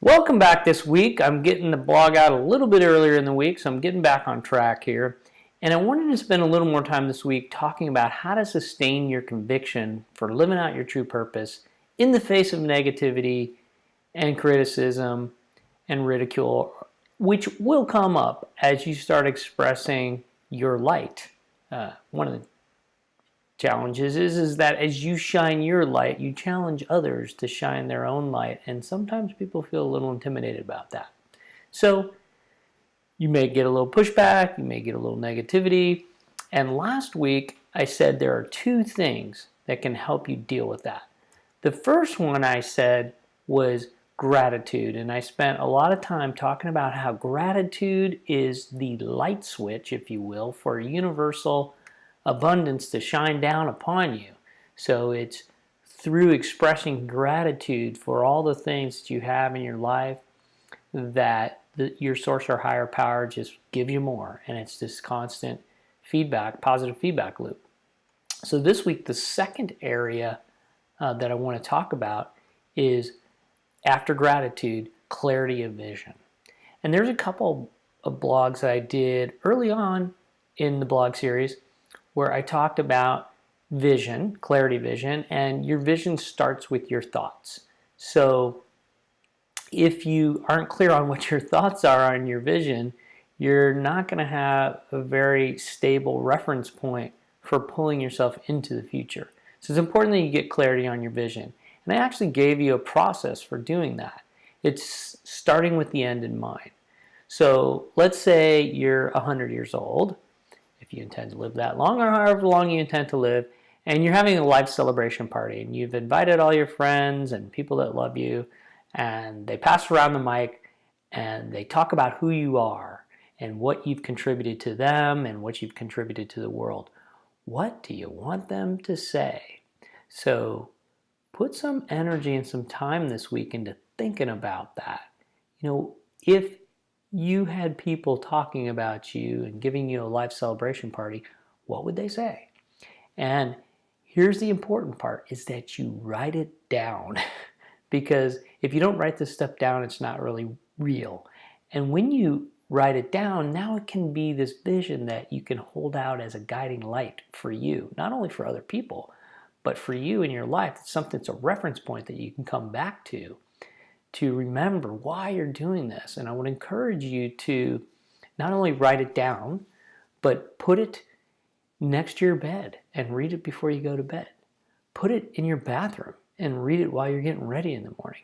Welcome back this week. I'm getting the blog out a little bit earlier in the week, so I'm getting back on track here. And I wanted to spend a little more time this week talking about how to sustain your conviction for living out your true purpose in the face of negativity and criticism and ridicule, which will come up as you start expressing your light. One of the challenges is that as you shine your light, you challenge others to shine their own light, and sometimes people feel a little intimidated about that. So you may get a little pushback, you may get a little negativity, and last week I said there are two things that can help you deal with that. The first one I said was gratitude, and I spent a lot of time talking about how gratitude is the light switch, if you will, for universal abundance to shine down upon you. So it's through expressing gratitude for all the things that you have in your life that your source or higher power just give you more, and it's this constant feedback, positive feedback loop. So this week, the second area that I want to talk about is, after gratitude, clarity of vision. And there's a couple of blogs that I did early on in the blog series where I talked about vision, clarity vision, and your vision starts with your thoughts. So if you aren't clear on what your thoughts are on your vision, you're not going to have a very stable reference point for pulling yourself into the future. So it's important that you get clarity on your vision. And I actually gave you a process for doing that. It's starting with the end in mind. So let's say you're 100 years old, if you intend to live that long or however long you intend to live, and you're having a life celebration party, and you've invited all your friends and people that love you, and they pass around the mic and they talk about who you are and what you've contributed to them and what you've contributed to the world. What do you want them to say? So put some energy and some time this week into thinking about that. If you had people talking about you and giving you a life celebration party, what would they say? And here's the important part, is that you write it down. Because if you don't write this stuff down, it's not really real. And when you write it down, now it can be this vision that you can hold out as a guiding light for you, not only for other people, but for you in your life. It's something, it's a reference point that you can come back to remember why you're doing this. And I would encourage you to not only write it down, but put it next to your bed and read it before you go to bed. Put it in your bathroom and read it while you're getting ready in the morning.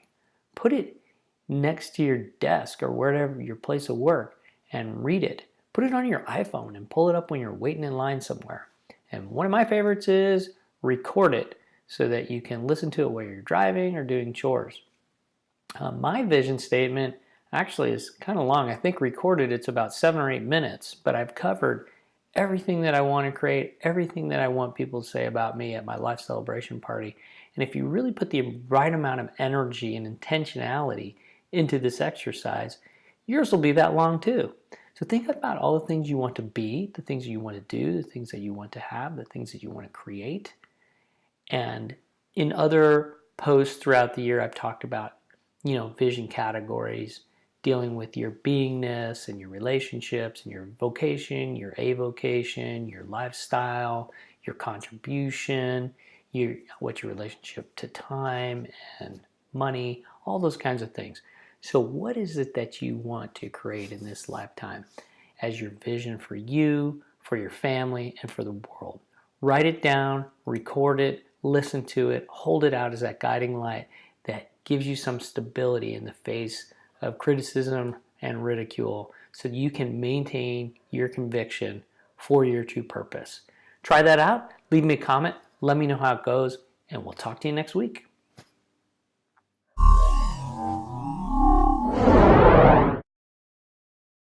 Put it next to your desk or wherever your place of work and read it. Put it on your iPhone and pull it up when you're waiting in line somewhere. And one of my favorites is record it so that you can listen to it while you're driving or doing chores. My vision statement actually is kind of long. I think recorded it's about 7 or 8 minutes, but I've covered everything that I want to create, everything that I want people to say about me at my life celebration party. And if you really put the right amount of energy and intentionality into this exercise, yours will be that long too. So think about all the things you want to be, the things you want to do, the things that you want to have, the things that you want to create. And in other posts throughout the year, I've talked about vision categories, dealing with your beingness and your relationships and your vocation, your avocation, your lifestyle, your contribution, what's your relationship to time and money, all those kinds of things. So what is it that you want to create in this lifetime as your vision for you, for your family, and for the world? Write it down, record it, listen to it, hold it out as that guiding light that gives you some stability in the face of criticism and ridicule so that you can maintain your conviction for your true purpose. Try that out. Leave me a comment. Let me know how it goes, and we'll talk to you next week.